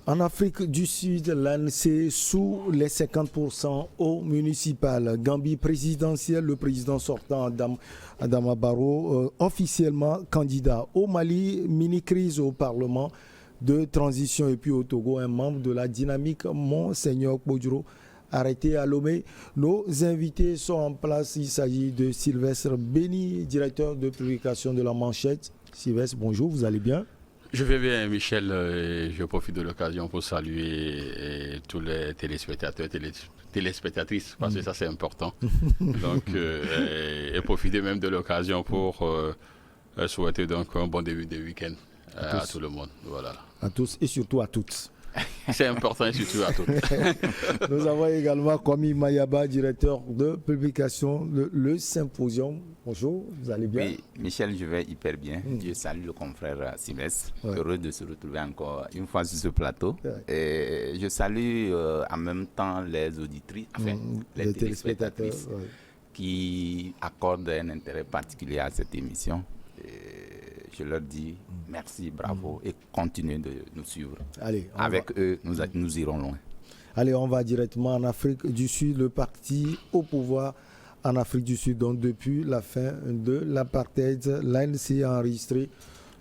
En Afrique du Sud, l'ANC sous les 50% au municipal. Gambie présidentielle, le président sortant Adama Barrow, officiellement candidat. Au Mali, mini-crise au Parlement de transition. Et puis au Togo, un membre de la dynamique, Monseigneur Kpodjoro, arrêté à Lomé. Nos invités sont en place. Il s'agit de Sylvestre Béni, directeur de publication de La Manchette. Sylvestre, bonjour, vous allez bien? Je vais bien, Michel. Je profite de l'occasion pour saluer tous les téléspectateurs, téléspectatrices, parce que ça, c'est important. Donc, et profiter même de l'occasion pour souhaiter donc un bon début de week-end à tout le monde. Voilà. À tous et surtout à toutes. C'est important et surtout à toutes. Nous avons également Kwame Mayaba, directeur de publication de Le Symposium. Bonjour, vous allez bien? Oui, Michel, je vais hyper bien. Je salue le confrère Sylvestre. Heureux de se retrouver encore une fois sur ce plateau. Et je salue en même temps les auditrices, enfin les téléspectatrices qui accordent un intérêt particulier à cette émission. Je leur dis merci, bravo et continuez de nous suivre. Allez, avec eux, nous irons loin. Allez, on va directement en Afrique du Sud. Le parti au pouvoir en Afrique du Sud, donc depuis la fin de l'apartheid, l'ANC a enregistré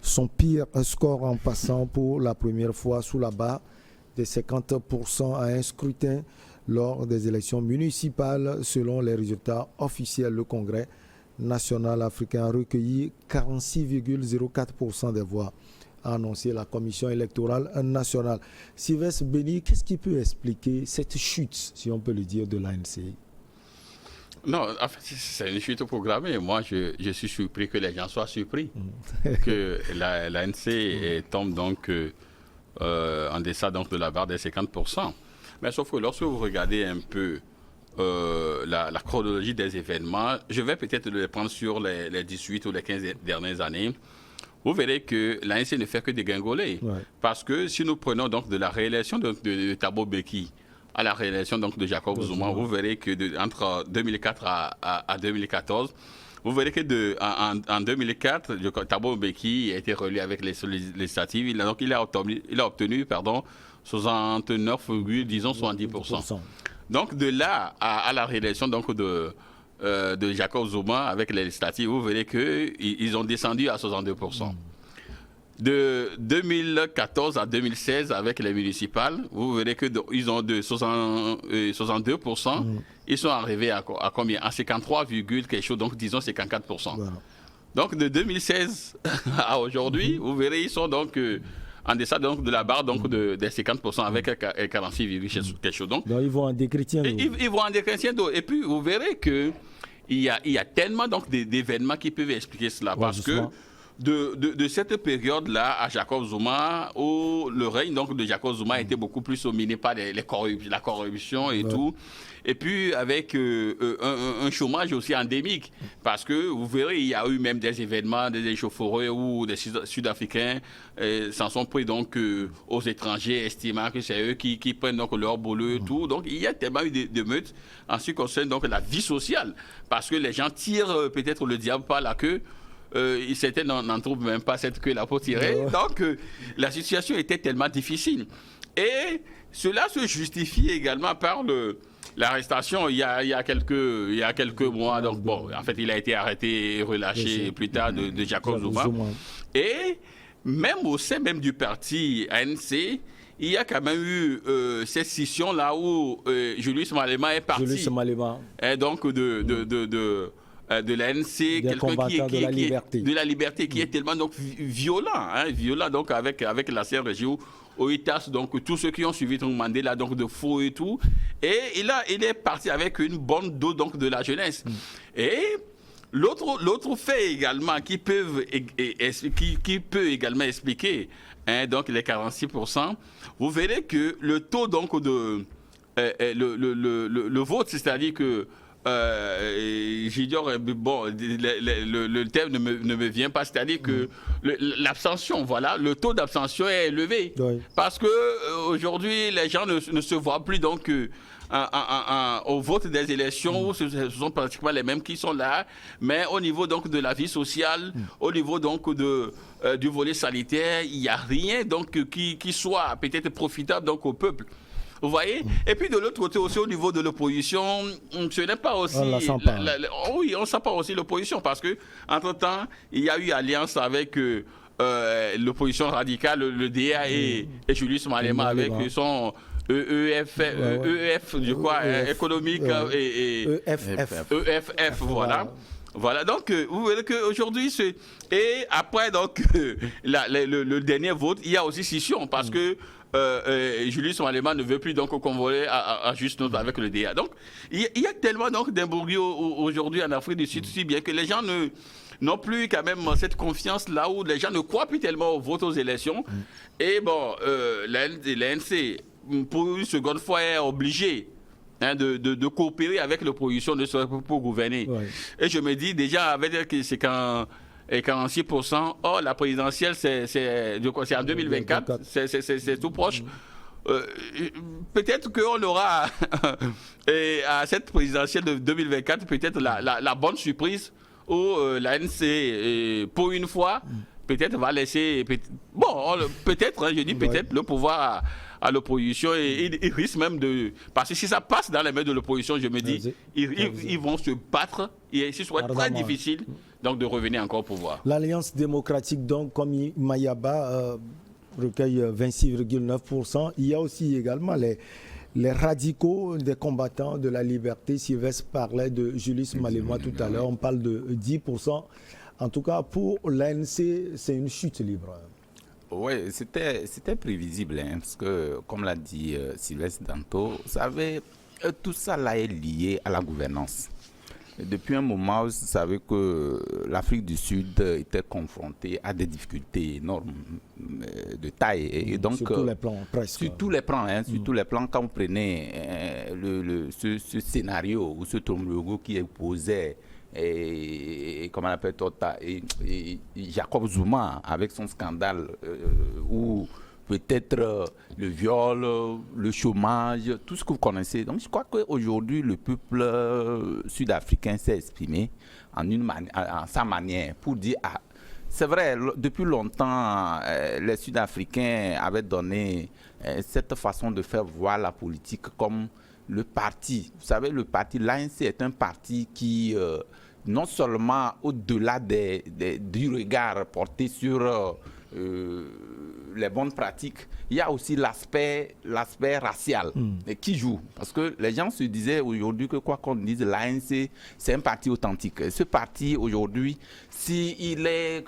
son pire score en passant pour la première fois sous la barre des 50% à un scrutin lors des élections municipales. Selon les résultats officiels, le Congrès national africain a recueilli 46,04% des voix, a annoncé la Commission électorale nationale. Sylvestre Béni, qu'est-ce qui peut expliquer cette chute, si on peut le dire, de l'ANC? Non, en fait, c'est une chute programmée. Moi, je suis surpris que les gens soient surpris que l'ANC tombe donc en deçà donc, de la barre des 50%. Mais sauf que lorsque vous regardez un peu la chronologie des événements, je vais peut-être le prendre sur les 18 ou les 15 dernières années. Vous verrez que l'ANC ne fait que dégringoler. Ouais. Parce que si nous prenons donc de la réélection de Thabo Mbeki à la réélection donc de Jacob Zuma, vous verrez que entre 2004 à 2014, vous verrez que en 2004, Thabo Mbeki a été réélu avec les législatives. Il a obtenu 69,70%. Donc de là à la réélection donc de Jacob Zuma avec les législatives, vous verrez qu'ils ont descendu à 62%. De 2014 à 2016 avec les municipales, vous verrez qu'ils ont de 62%. Ils sont arrivés à combien? À 53, quelque chose, donc disons 54%. Voilà. Donc de 2016 à aujourd'hui, vous verrez ils sont donc en deçà donc, de la barre donc, des 50% avec 46, quelque chose. Donc ils vont en décrétiendo. Ils vont en décrétiendo. Et puis, vous verrez qu'il y a tellement donc, d'événements qui peuvent expliquer cela. Parce que de cette période-là à Jacob Zuma, où le règne donc, de Jacob Zuma était beaucoup plus dominé par la corruption et tout. Et puis avec un chômage aussi endémique, parce que vous verrez, il y a eu même des événements, des échauffourées où des Sud-Africains s'en sont pris donc aux étrangers, estimant que c'est eux qui prennent donc leur boulot et tout. Donc il y a tellement eu de meutes en ce qui concerne donc la vie sociale, parce que les gens tirent peut-être le diable par la queue. Certains n'en trouvent même pas cette queue là pour tirer. Donc la situation était tellement difficile. Et cela se justifie également par l'arrestation il y a quelques mois. Donc bon, en fait, il a été arrêté et relâché plus tard de Jacob Zuma. Et même au sein même du parti ANC, il y a quand même eu cette scission-là où Julius Malema est parti. Julius Malema. Et donc de l'ANC, quelqu'un de la liberté qui est tellement donc violent donc avec la CRJ où il tasse donc tous ceux qui ont suivi son Mandela donc de faux et tout, et il est parti avec une bonne dose donc de la jeunesse. Et l'autre fait également qui peut également expliquer donc les 46%, vous verrez que le taux donc de le vote, c'est-à-dire que j'ignore, bon, le terme ne me vient pas, c'est-à-dire que l'abstention, voilà, le taux d'abstention est élevé. Oui. Parce que aujourd'hui, les gens ne se voient plus donc au vote des élections, où ce sont pratiquement les mêmes qui sont là, mais au niveau donc de la vie sociale, au niveau donc du volet sanitaire, il n'y a rien donc qui soit peut-être profitable donc au peuple. Vous voyez? Et puis de l'autre côté aussi, au niveau de l'opposition, ce n'est pas aussi... On la sent pas. Oui, on ne sent pas aussi l'opposition parce que entre-temps, il y a eu alliance avec l'opposition radicale, le DA et Julius Malema avec son... EF, je crois, économique et EFF, voilà. Voilà, donc vous voyez qu'aujourd'hui, et après donc le dernier vote, il y a aussi scission parce que Julius Malema ne veut plus donc convoler à juste note avec le DA. Donc il y a tellement donc d'imbroglio aujourd'hui en Afrique du Sud, si bien que les gens n'ont plus quand même cette confiance là où les gens ne croient plus tellement au vote aux élections. Et bon, l'ANC, pour une seconde fois, est obligé de coopérer avec l'opposition pour gouverner. Ouais. Et je me dis déjà, avec c'est quand 46%, la présidentielle, c'est en 2024, c'est tout proche. Peut-être qu'on aura à cette présidentielle de 2024, peut-être la bonne surprise où l'ANC, pour une fois, peut-être va laisser... peut-être, je dis peut-être, le pouvoir à l'opposition et il risque même de... Parce que si ça passe dans les mains de l'opposition, je me dis, ils vont se battre et ce sera très difficile donc, de revenir encore au pouvoir. L'Alliance démocratique, donc, comme Mayaba, recueille 26,9%. Il y a aussi également les radicaux des combattants de la liberté. Sylvestre parlait de Julius Malema tout à l'heure. On parle de 10%. En tout cas, pour l'ANC, c'est une chute libre. Oui, c'était prévisible, hein, parce que, comme l'a dit Sylvestre Danto, vous savez, tout ça là est lié à la gouvernance. Depuis un moment, vous savez que l'Afrique du Sud était confrontée à des difficultés énormes de taille. Et donc, sur tous les plans, presque. Sur tous les plans, sur tous les plans, quand vous prenez ce scénario ou ce logo qui opposait et comment on appelle Tota et Jacob Zuma avec son scandale ou peut-être le viol, le chômage, tout ce que vous connaissez. Donc je crois qu'aujourd'hui le peuple sud-africain s'est exprimé en sa manière pour dire c'est vrai, depuis longtemps les Sud-Africains avaient donné cette façon de faire voir la politique comme le parti. Vous savez, le parti, l'ANC est un parti qui, non seulement au-delà du regard porté sur les bonnes pratiques, il y a aussi l'aspect racial qui joue. Parce que les gens se disaient aujourd'hui que quoi qu'on dise, l'ANC, c'est un parti authentique. Ce parti, aujourd'hui, s'il est...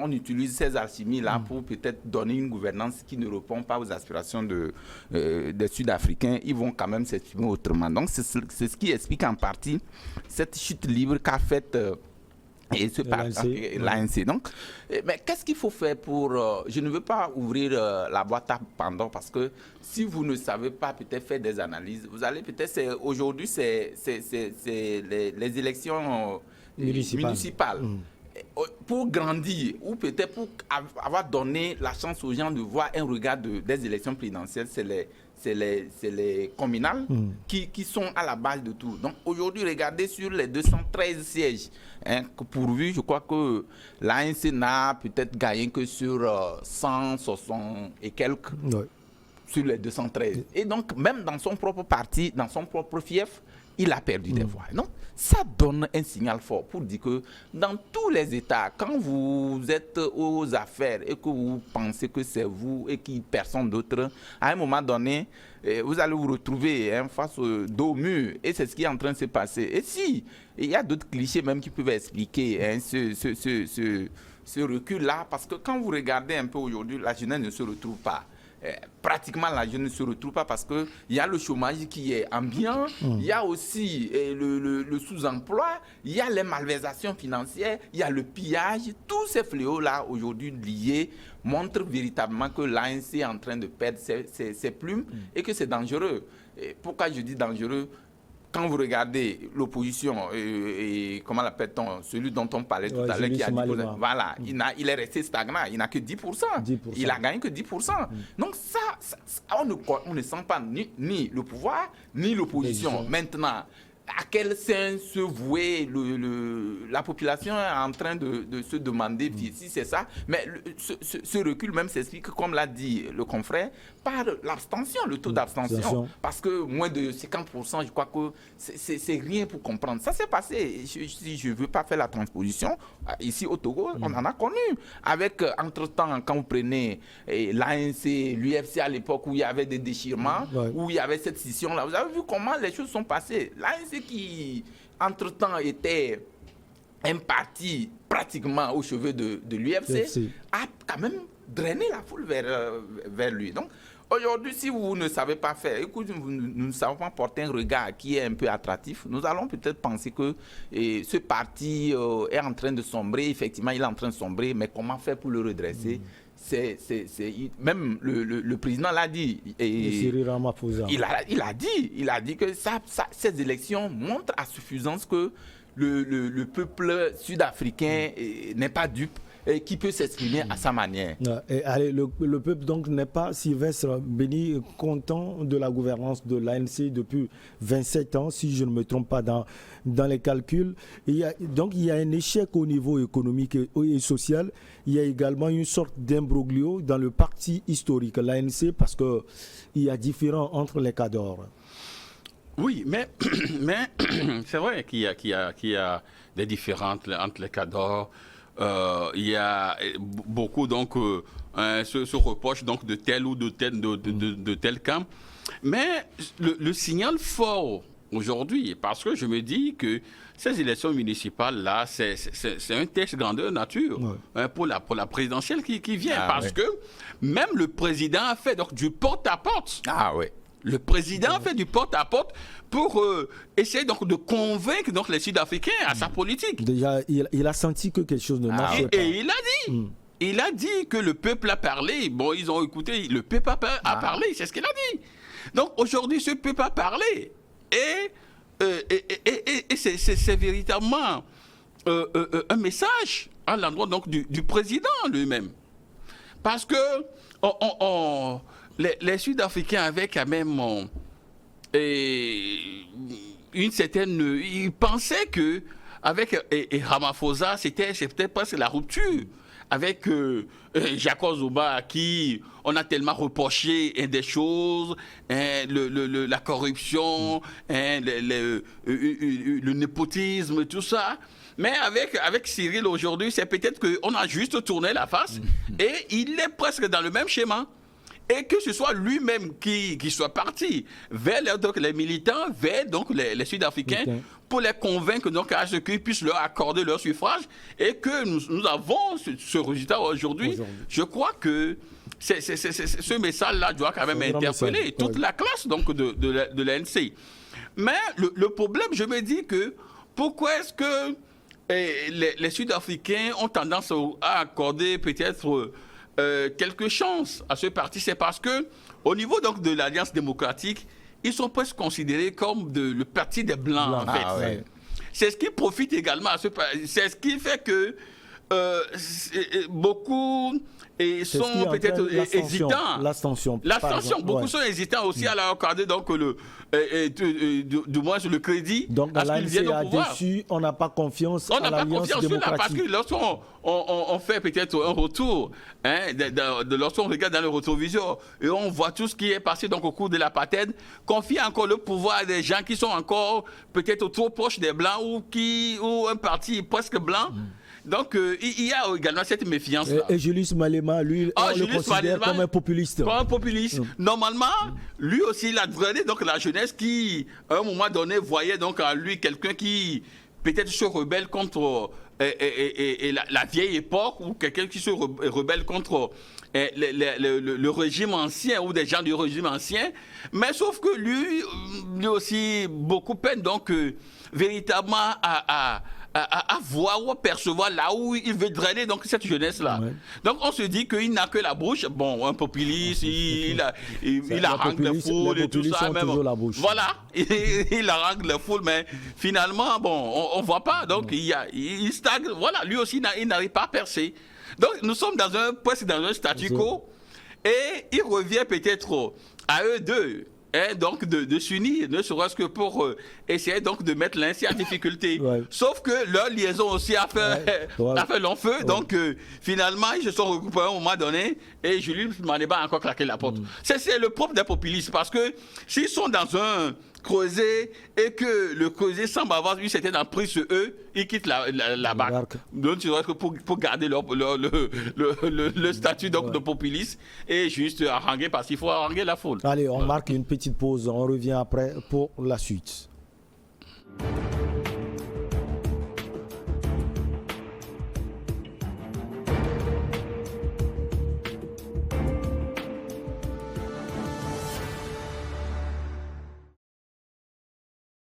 on utilise ces alchimies-là pour peut-être donner une gouvernance qui ne répond pas aux aspirations des Sud-Africains, ils vont quand même s'exprimer autrement. Donc, c'est ce qui explique en partie cette chute libre qu'a faite l'ANC. Donc, mais qu'est-ce qu'il faut faire pour... je ne veux pas ouvrir la boîte à Pandore parce que si vous ne savez pas peut-être faire des analyses, vous allez peut-être... Aujourd'hui, c'est les élections municipales. Pour grandir ou peut-être pour avoir donné la chance aux gens de voir un regard des élections présidentielles, c'est les communales qui sont à la base de tout. Donc aujourd'hui, regardez sur les 213 sièges pourvus, je crois que l'ANC n'a peut-être gagné que sur 160 et quelques sur les 213. Et donc même dans son propre parti, dans son propre fief, il a perdu des voix. Donc, ça donne un signal fort pour dire que dans tous les États, quand vous êtes aux affaires et que vous pensez que c'est vous et que personne d'autre, à un moment donné, vous allez vous retrouver face au dos au mur. Et c'est ce qui est en train de se passer. Et si, il y a d'autres clichés même qui peuvent expliquer ce recul-là, parce que quand vous regardez un peu aujourd'hui, la jeunesse ne se retrouve pas. Pratiquement la jeunesse ne se retrouve pas parce qu'il y a le chômage qui est ambiant, il y a aussi le sous-emploi, il y a les malversations financières, il y a le pillage. Tous ces fléaux-là aujourd'hui liés montrent véritablement que l'ANC est en train de perdre ses plumes et que c'est dangereux. Et pourquoi je dis dangereux? quand vous regardez l'opposition, et comment l'appelle-t-on, celui dont on parlait tout à l'heure, qui a 10%, voilà, il est resté stagnant, il n'a que 10%. Il a gagné que 10%. Donc ça on ne sent pas ni le pouvoir, ni l'opposition. Maintenant, à quel sens se vouer la population est en train de se demander si c'est ça. Mais ce recul même s'explique, comme l'a dit le confrère, par l'abstention, le taux d'abstention. Parce que moins de 50%, je crois que c'est rien pour comprendre. Ça s'est passé. Si je ne veux pas faire la transposition, ici au Togo, on en a connu. Avec, entre-temps, quand vous prenez l'ANC, l'UFC à l'époque où il y avait des déchirements, où il y avait cette scission-là, vous avez vu comment les choses sont passées. L'ANC qui, entre-temps, était un parti pratiquement au chevet de l'UFC, a quand même drainé la foule vers lui. Donc, aujourd'hui, si vous ne savez pas faire, écoutez, nous ne savons pas porter un regard qui est un peu attractif, nous allons peut-être penser que ce parti est en train de sombrer. Effectivement, il est en train de sombrer, mais comment faire pour le redresser? Même le président l'a dit. Cyril Ramaphosa. Il a dit que ces élections montrent à suffisance que le peuple sud-africain n'est pas dupe et qui peut s'exprimer à sa manière. Et allez, le peuple donc n'est pas, Sylvestre Béni, content de la gouvernance de l'ANC depuis 27 ans, si je ne me trompe pas dans les calculs. Donc il y a un échec au niveau économique et social. Il y a également une sorte d'imbroglio dans le parti historique, l'ANC, parce qu'il y a différents entre les cadres. Oui, mais c'est vrai qu'il y a des différences entre les cadres. Il y a beaucoup donc se reproche donc de tel ou de tel camp. Mais le signal fort aujourd'hui, parce que je me dis que ces élections municipales là, c'est un test grandeur nature pour la présidentielle qui vient, parce que même le président a fait donc du porte-à-porte. Le président a fait du porte-à-porte pour essayer donc de convaincre donc les Sud-Africains à sa politique. Déjà, il a senti que quelque chose ne marchait pas. Et il a dit. Il a dit que le peuple a parlé. Bon, ils ont écouté. Le peuple a parlé. C'est ce qu'il a dit. Donc aujourd'hui, ce peuple a parlé. Et c'est véritablement un message à l'endroit donc du président lui-même. Parce que les Sud-Africains avaient quand même une certaine... Ils pensaient que avec Ramaphosa, c'était presque la rupture. Avec Jacob Zuma, à qui on a tellement reproché des choses, la corruption, le népotisme, tout ça. Mais avec Cyril aujourd'hui, c'est peut-être qu'on a juste tourné la face et il est presque dans le même schéma. Et que ce soit lui-même qui soit parti vers les militants, vers donc les Sud-Africains, pour les convaincre donc à ce qu'ils puissent leur accorder leur suffrage, et que nous avons ce résultat aujourd'hui. Je crois que ce message-là doit quand même interpeller toute la classe donc de l'ANC. Mais le problème, je me dis que pourquoi est-ce que les Sud-Africains ont tendance à accorder peut-être quelque chance à ce parti? C'est parce que au niveau donc de l'Alliance démocratique, ils sont presque considérés comme le parti des Blancs, en fait. C'est ce qui profite également à ce parti. C'est ce qui fait que beaucoup sont peut-être hésitants. L'abstention. Beaucoup sont hésitants aussi à leur accorder donc du moins le crédit. Donc à ce qu'ils viennent au pouvoir. Dessus, on n'a pas confiance à l'Alliance démocratique. Parce que lorsqu'on fait peut-être un retour, lorsqu'on regarde dans le rétroviseur et on voit tout ce qui est passé donc au cours de l'apartheid, confie encore le pouvoir à des gens qui sont encore peut-être trop proches des Blancs ou un parti presque blanc. Donc, il y a également cette méfiance-là. Et Julius Malema, lui, on le considère comme un populiste. Comme un populiste. Normalement, lui aussi, il a drainé donc la jeunesse qui, à un moment donné, voyait donc en lui quelqu'un qui peut-être se rebelle contre la vieille époque, ou quelqu'un qui se rebelle contre le régime ancien ou des gens du régime ancien. Mais sauf que lui aussi, beaucoup peine donc véritablement à à voir ou à percevoir là où il veut drainer donc cette jeunesse-là. Ouais. Donc on se dit qu'il n'a que la bouche. Bon, un populiste, il harangue les foules et tout ça. Même, la bouche. Voilà, il harangue les foules, mais finalement, bon, on ne voit pas. Donc il stagne. Voilà, lui aussi, il n'arrive pas à percer. Donc nous sommes presque dans un statu quo. Et il revient peut-être à eux deux. Donc de s'unir, ne serait-ce que pour essayer donc de mettre l'Ainsi en difficulté. Ouais. Sauf que leur liaison aussi a fait long feu. Ouais. Donc finalement, ils se sont regroupés à un moment donné et Julius Manéba a encore claqué la porte. C'est le propre des populistes parce que s'ils sont dans un creuset et que le creuset semble avoir une certaine emprise sur eux, ils quittent la barque. Donc, pour garder le statut donc, de populiste et juste haranguer parce qu'il faut haranguer la foule. Allez, on marque une petite pause. On revient après pour la suite.